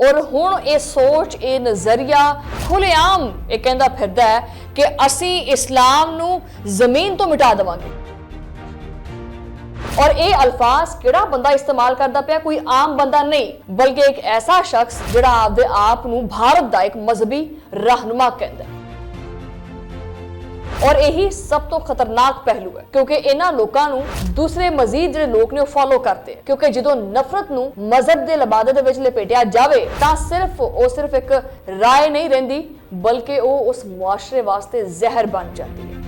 और हुण ये सोच ये नज़रिया खुलेआम ये कहंदा फिरदा है कि असीं इस्लाम नूं जमीन तो मिटा देवांगे। और ये अल्फाज किहड़ा बंदा इस्तेमाल करदा पिया, कोई आम बंदा नहीं बल्कि एक ऐसा शख्स जिहड़ा आपदे आप नूं भारत दा एक मजहबी रहनुमा कहंदा है। और यही सब तो खतरनाक पहलू है क्योंकि इन्हां लोकां नूं दूसरे मजीद जिहड़े लोग ने वो फॉलो करते हैं, क्योंकि जदों नफरत नूं मजहब दे लबादे दे विच लपेटिया जावे तां सिर्फ एक राय नहीं रहिंदी बल्कि वो उस मुआशरे वास्ते जहर बन जाती है।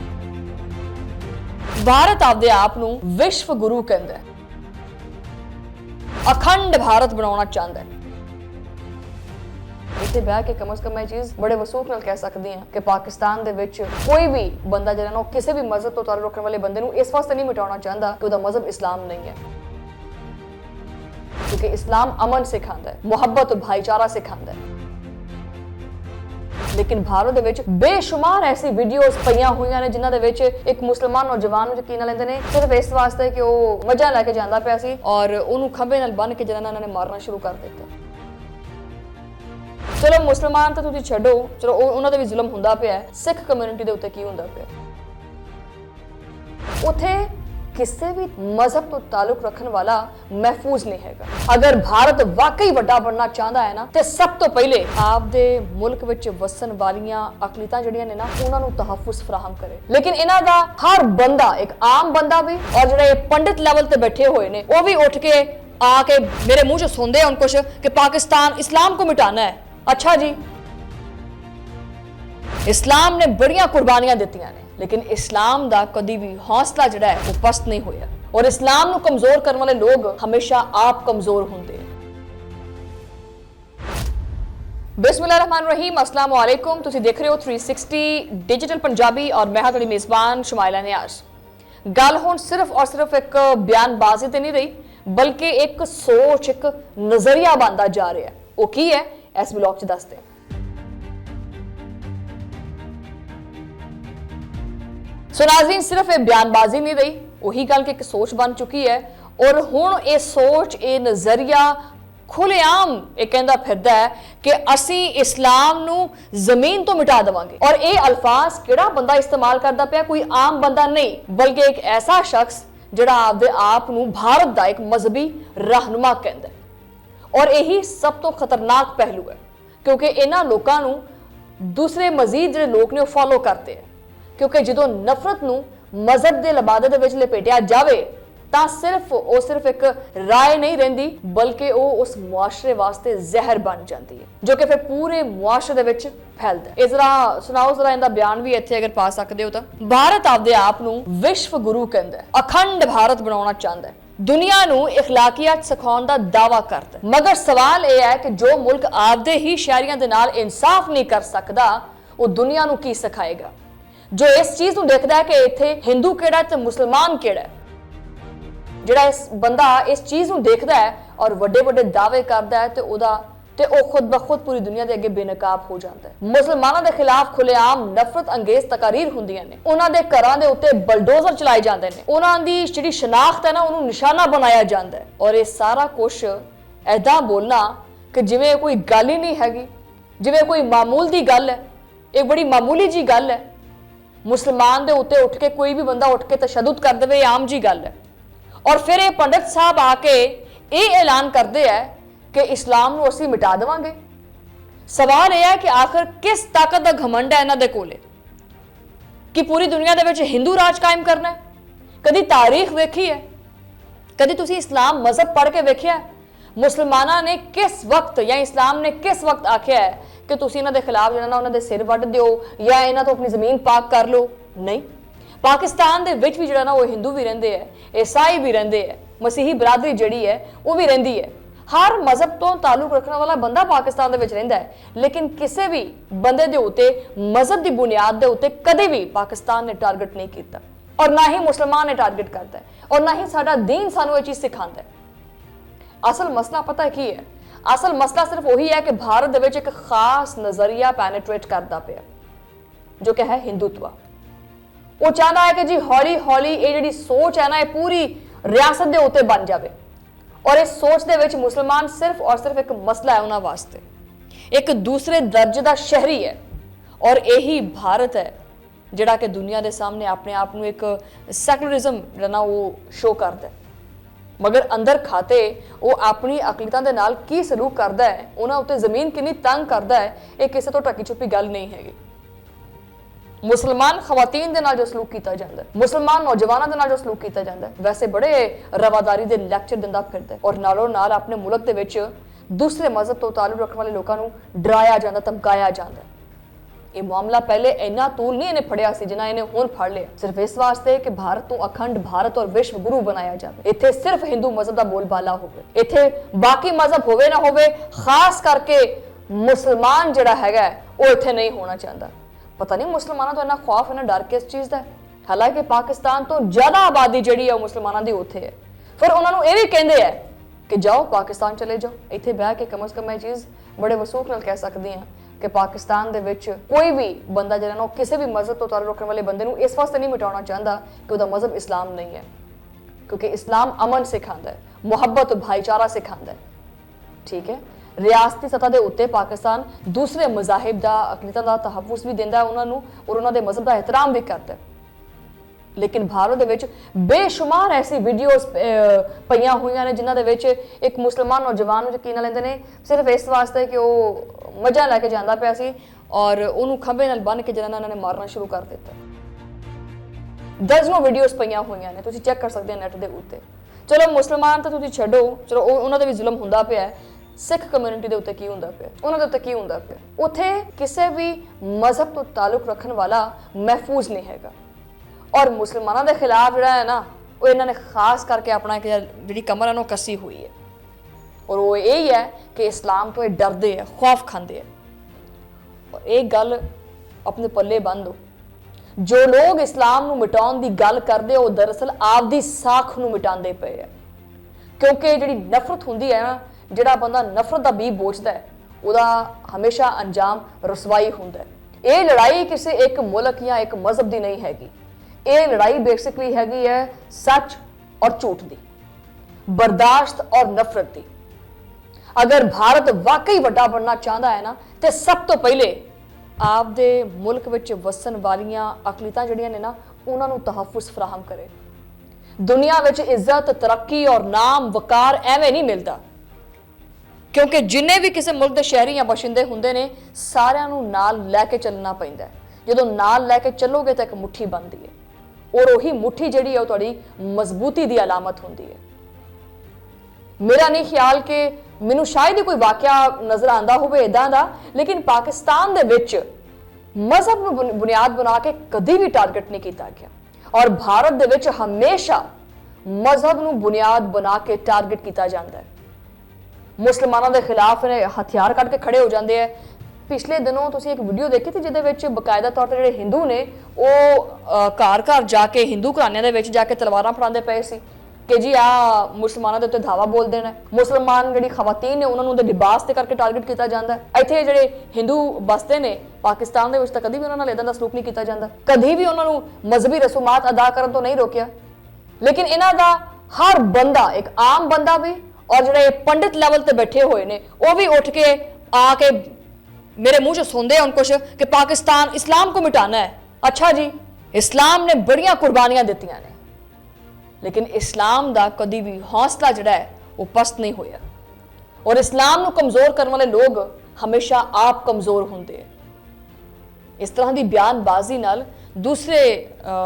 भारत आपदे आप नूं विश्व गुरु कहंदा है, अखंड भारत बनाउणा चाहता है। इत्थे बह के कम से कम ये चीज़ बड़े वसूख नाल कह सकदी हां कि पाकिस्तान दे विच कोई भी बंदा जिहड़ा ना किसी भी मजहब तो ताल्लुक रखने वाले बंदे नूं इस वास्ते नहीं मिटाउणा चाहता कि उहदा मजहब इस्लाम नहीं है, क्योंकि इस्लाम अमन सिखांदा है, मुहब्बत और भाईचारा सिखांदा है। लेकिन भारत दे विच बेशुमार ऐसी वीडियोस पईयां हुईयां ने जिन्हां दे विच एक मुसलमान नौजवान नूं यकीन लैंदे ने सिर्फ इस वास्ते कि वो मजा लैके जांदा पिया सी और उहनूं खंभे नाल बन के जिन्हां ने मारना शुरू कर दित्ता। चलो मुसलमान तो तुसीं छड्डो, चलो उन्हां ते भी जुल्म हुंदा पिया, सिख कम्यूनिटी दे उत्ते की हुंदा पिया? उत्थे किसी भी मजहब तो ताल्लुक रखने वाला महफूज नहीं हैगा। अगर भारत वाकई वड्डा बनना चाहता है ना तो सब तो पहले आपदे मुल्क विच वसन वालियां अकलीतां जड़ियां ने ना उन्हां नूं तहफ्फुज़ फराहम करे। लेकिन इन्हां दा हर बंदा, एक आम बंदा भी और जिहड़े पंडित लेवल ते बैठे हुए ने वो भी उठ के आके मेरे मुंह च सुनदे हन कुछ कि पाकिस्तान इस्लाम को मिटाना है। अच्छा जी, इस्लाम ने बड़ियां कुर्बानियां दित्तियां ने लेकिन इस्लाम दा कदी भी हौसला जिहड़ा है वो पस्त नहीं होया और इस्लाम नूं कमजोर करने वाले लोग हमेशा आप कमजोर हुंदे। बिस्मिल्लाहिर्रहमानिर्रहीम, अस्सलाम वालेकुम। तुसीं देख रहे हो 360 डिजिटल पंजाबी और मैं हां तुहाडी मेज़बान शुमाइला नियाज़। गल हुण सिर्फ और सिर्फ एक बयानबाजी ते नहीं रही बल्कि एक सोच, एक नजरिया बनदा जा रहा है। वो की है इस ब्लॉग च दसदे। सो नाज़रीन, सिर्फ ये बयानबाजी नहीं रही, वही गल कि एक सोच बन चुकी है और हुण ये सोच, ये नजरिया खुलेआम ये कहंदा फिरदा है कि असीं इस्लाम नूं जमीन तो मिटा देवांगे। और ये अल्फाज किहड़ा बंदा इस्तेमाल करदा पिया, कोई आम बंदा नहीं बल्कि एक ऐसा शख्स जिहड़ा आपदे आप नूं भारत दा एक मजहबी रहनुमा कहंदा है। और यही सब तो खतरनाक पहलू है क्योंकि इन्हां लोकां नूं दूसरे मजीद जिहड़े लोग ने वो फॉलो करते हैं, क्योंकि जदों नफरत नूं मजहब दे लबादे दे विच लपेटिया जावे तां सिर्फ एक राय नहीं रहिंदी बल्कि वो उस मुआशरे वास्ते जहर बन जाती है जो कि फिर पूरे मुआशरे दे विच फैलदा है। जरा सुनाओ जरा इहदा बयान भी इत्थे अगर पा सकदे हो तां। भारत आपदे आप नूं विश्व गुरु कहंदा है, अखंड भारत बनाउणा चाहता है, दुनिया नूं इखलाकियात सिखाउण दा दावा करदा है। मगर सवाल यह है कि जो मुल्क आपदे ही शहरियां दे नाल इंसाफ नहीं कर सकदा वो दुनिया नूं की सिखाएगा। जो इस चीज नूं देखदा है कि इत्थे हिंदू किहड़ा ते मुसलमान किहड़ा है, जिहड़ा इस बंदा इस चीज नूं देखदा है और वड्डे वड्डे दावे करदा है ते ओ खुद ब खुद पूरी दुनिया दे अगे बेनकाब हो जाता है। मुसलमानां दे खिलाफ खुलेआम नफरत अंगेज तकारीर हुंदियां ने, उन्हां दे घरां दे उत्ते बलडोजर चलाए जांदे ने, उन्हां दी जिहड़ी शनाख्त है ना उहनूं निशाना बनाया जांदा है। और ये सारा कुछ ऐदां बोलना कि जिवें कोई गल ही नहीं हैगी, जिवें कोई मामूल दी गल है, एक बड़ी मामूली जी गल है। मुसलमान दे उत्ते उठ के कोई भी बंदा उठ के तशद्दुद कर देवे आम जी गल है। और फिर ये पंडित साहब आके ये ऐलान करते हैं कि इस्लाम नूं असीं मिटा देवांगे। सवाल यह है कि आखिर किस ताकत दा घमंड है इन्हां दे कोले कि पूरी दुनिया दे विच हिंदू राज कायम करना है? कदी तारीख वेखी है? कदी तुसीं इस्लाम मजहब पढ़ के वेखिया है? मुसलमानां ने किस वक्त या इस्लाम ने किस वक्त आख्या है कि तुसीं इन्हां दे खिलाफ जिहड़ा ना उन्हां दे सिर वड्ड दिओ या इन्हां तो अपनी जमीन पाक कर लो? नहीं। पाकिस्तान दे विच भी जिहड़ा ना वो हिंदू भी रहिंदे है, ईसाई भी रहिंदे है, मसीही बरादरी जिहड़ी है वो भी रहिंदी है। हर मजहब तो ताल्लुक रखने वाला बंदा पाकिस्तान दे विच रहिंदा है, लेकिन किसी भी बंदे दे उत्ते मजहब की बुनियाद दे उत्ते कदे भी पाकिस्तान ने टारगेट नहीं किया और ना ही मुसलमान ने टारगेट करता है और ना ही साडा दीन सानू ये चीज सिखांदा है। असल मसला पता है की है? असल मसला सिर्फ वही है कि भारत दे विच एक खास नजरिया पेनेट्रेट करता पिया जो कि है हिंदुत्व। वो चाहता है कि जी हौली हौली ये जिहड़ी सोच है ना ये पूरी रियासत दे उत्ते बन जाए और इस सोच दे विच मुसलमान सिर्फ और सिर्फ एक मसला है उन्हां वास्ते, एक दूसरे दर्जे का शहरी है। और यही भारत है जिहड़ा कि दुनिया के सामने अपने आप को एक सैकुलरिज्म जिहड़ा ना वो शो करता है, मगर अंदर खाते वो अपनी अकलीतां दे नाल की सलूक करता है, उन्हां उत्ते जमीन कितनी तंग करता है, ये किसी तो ढकी छुपी गल नहीं हैगी। मुसलमान खवातीन दे नाल जो सलूक किया जाता है, मुसलमान नौजवानों के नाल जो सलूक किया जाता है, वैसे बड़े रवादारी के लैक्चर दिंदा फिरदा है और नालों नाल अपने मुल्क दे विच दूसरे मजहब तो ताल्लुक रखने वाले लोगों को डराया जाता, धमकाया जाता। ये मामला पहले इन्ना तूल नहीं इन्हें फड़िया सी जिन्ना इन्हें हुण फड़ लिया, सिर्फ इस वास्ते कि भारत को अखंड भारत और विश्व गुरु बनाया जाए। इत्थे सिर्फ हिंदू मजहब का बोलबाला होवे, इत्थे बाकी मजहब होवे ना होवे, खास करके मुसलमान जिहड़ा हैगा वो इत्थे नहीं होना चाहता। पता नहीं मुसलमानों तो इन्ना खौफ इन्ना डर किस चीज़ का है, हालांकि पाकिस्तान तो ज़्यादा आबादी जिहड़ी है मुसलमानों की उत्थे है। फिर उन्होंने ये भी कहते हैं कि जाओ पाकिस्तान चले जाओ, इत्थे बह के कम से कम ये चीज़ बड़े वसूख नाल कह सकती हैं कि पाकिस्तान दे विच कोई भी बंदा जिहड़ा ना किसी भी मजहब तो ताल्लुक रखने वाले बंदे नूं इस वास्ते नहीं मिटाना चाहता कि उसका मजहब इस्लाम नहीं है, क्योंकि इस्लाम अमन सिखाता है, मुहब्बत भाईचारा सिखाता है। ठीक है, रियासती सतह के उत्ते पाकिस्तान दूसरे मजाहिब का अकलीतां का तहफ़ुज़ भी दिंदा है उन्होंने और उन्होंने मजहब का एहतराम भी करता है। लेकिन भारत दे विच बेशुमार ऐसी वीडियोज़ पईयां हुईयां ने जिन्हां दे विच एक मुसलमान नौजवान यकीन लैंदे ने सिर्फ इस वास्ते कि वो मजा लैके जांदा पिया सी और उन्होंने खंभे नाल बन के जिन्हां ने मारना शुरू कर दिता। दर्जनों वीडियोज़ पईयां हुईयां ने, तुसीं चैक कर सकते हैं नैट दे उत्ते। चलो मुसलमान तो तुसीं छड्डो, चलो उन्हां ते भी जुल्म हुंदा पिया है, सिख कम्यूनिटी के उत्ते की हुंदा पिया, उन्हां दे उत्ते की हुंदा पिया। उत्थे किसी भी मजहब तो ताल्लुक रखने वाला महफूज नहीं हैगा और मुसलमानों के खिलाफ जिहड़ा है ना वो इन्होंने खास करके अपना जी कमर है कसी हुई है और वो यही है कि इस्लाम तो ये डरते हैं, खौफ खाते हैं। और एक गल अपने पल्ले बंद हो, जो लोग इस्लाम नूं मिटाउण दी गल करते वो दरअसल आपदी साख नूं मिटांदे पे है, क्योंकि जी नफरत हुंदी है ना, जिहड़ा बंदा नफरत का बीज बोचदा है उसदा हमेशा अंजाम रसवाई हुंदा है। ये लड़ाई किसी एक मुल्क या एक मजहब की नहीं हैगी, ये लड़ाई बेसिकली हैगी है सच और झूठ दी, बर्दाश्त और नफरत दी। अगर भारत वाकई वड्डा बनना चाहता है ना तो सब तो पहले आपदे मुल्क विच वसन वालियां अकलीतां जिहड़ियां ने ना उन्हां नूं तहफ़ुज़ फराहम करे। दुनिया विच इज्जत तरक्की और नाम वकार एवें नहीं मिलता, क्योंकि जिन्ने भी किसी मुल्क के शहरी या बशिंदे हुंदे ने सारिआं नूं नाल लैके चलना पैंदा है। जदों नाल लैके चलोगे तो एक मुट्ठी बनती है और वही मुट्ठी जिहड़ी है वो तुहाडी मजबूती की अलामत होंदी है। मेरा नहीं ख्याल कि मैनूं शायद ही कोई वाकया नजर आंदा होवे इदां दा, लेकिन पाकिस्तान दे विच मजहब नूं बुनियाद बना के कदी भी टारगेट नहीं किया गया और भारत दे विच हमेशा मजहब नूं बुनियाद बना के टारगेट किया जाता है। मुसलमानों के खिलाफ हथियार कट के खड़े हो जाते हैं। पिछले दिनों तुसीं एक वीडियो देखी थी जिहदे बकायदा तौर पर जिहड़े हिंदू ने वो घर घर जाके हिंदू घरानिਆਂ ਦੇ ਵਿੱਚ जाके तलवारां फड़ाते पे सी कि जी आ मुसलमानों के उत्ते धावा बोल देना है। मुसलमान जिहड़ी खवातीन ने उन्होंने लिबास ते करके टारगेट किया जाता है। इत्थे जिहड़े हिंदू बसते ने पाकिस्तान दे विच तां कदी भी उन्हां नाल इदां दा सलूक नहीं किया जाता, कदी भी उन्होंने मजहबी रसूमात अदा करन तो नहीं रोकिया। लेकिन इन्हां दा हर बंदा, एक आम बंदा भी और जिहड़े पंडित लैवल ते बैठे हुए ने वो भी उठ के आके मेरे मुंह च सुनते हैं कुछ कि पाकिस्तान इस्लाम को मिटाना है। अच्छा जी, इस्लाम ने बड़ियां कुर्बानियां दित्तियां ने, लेकिन इस्लाम का कभी भी हौसला जिहड़ा है वो पस्त नहीं होया और इस्लाम को कमजोर करने वाले लोग हमेशा आप कमजोर होंदे हैं। इस तरह की बयानबाजी नाल दूसरे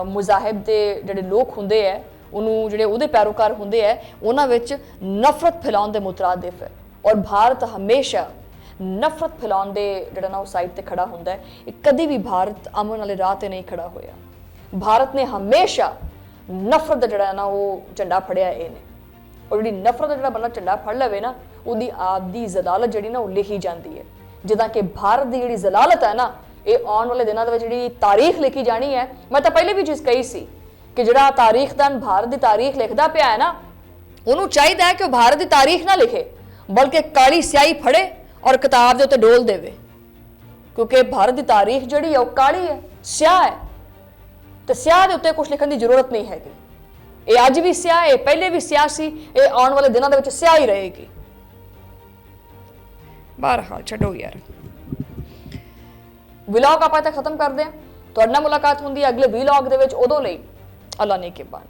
मज़ाहिब के जिहड़े लोग होंदे है उन्होंने जिहड़े उहदे पैरोकार होंदे है उन्हां विच नफरत फैलाउण दे मुतरादिफ है और भारत हमेशा नफरत फैलाउण दे जिहड़ा ना उस साइड ते खड़ा हुंदा है। कदी भी भारत अमन वाले राह ते नहीं खड़ा होया। भारत ने हमेशा नफरत दा जिहड़ा ना वो झंडा फड़िया ने और जिहड़ी नफरत दा जिहड़ा बंदा झंडा फड़ लवे ना उहदी आपदी जलालत जिहड़ी ना वो लिखी जाती है। जिद्दां कि भारत की जिहड़ी जलालत है ना ये आने वाले दिनों दे विच जिहड़ी तारीख लिखी जानी है। मैं तो पहले भी चीज़ कही सी कि जिहड़ा तारीखदान भारत की तारीख लिखदा पिया है ना उन्होंने चाहिए है कि वह भारत की तारीख ना लिखे बल्कि काली स्याही फड़े और किताब के उत्ते डोल देवे, क्योंकि भारत की तारीख जिहड़ी है वो काली है, स्याह है, तो स्याह के उत्ते कुछ लिखने की जरूरत नहीं हैगी। ਇਹ ਅੱਜ ਵੀ ਸਿਆਹ, ਇਹ ਪਹਿਲੇ ਵੀ ਸਿਆਹ ਸੀ, ਇਹ ਆਉਣ ਵਾਲੇ ਦਿਨਾਂ ਦੇ ਵਿੱਚ ਸਿਆਹ ਹੀ ਰਹੇਗੀ। ਬਹਰਹਾਲ ਛੱਡੋ ਯਾਰ, ਵਲੌਗ ਆਪਾਂ ਇੱਥੇ ਖਤਮ ਕਰਦੇ ਹਾਂ। ਤੁਹਾਡੇ ਨਾਲ ਮੁਲਾਕਾਤ ਹੁੰਦੀ ਹੈ ਅਗਲੇ ਵਲੌਗ ਦੇ ਵਿੱਚ। ਉਦੋਂ ਲਈ ਅੱਲਾ ਨੇ ਕੇ ਬਾਨ।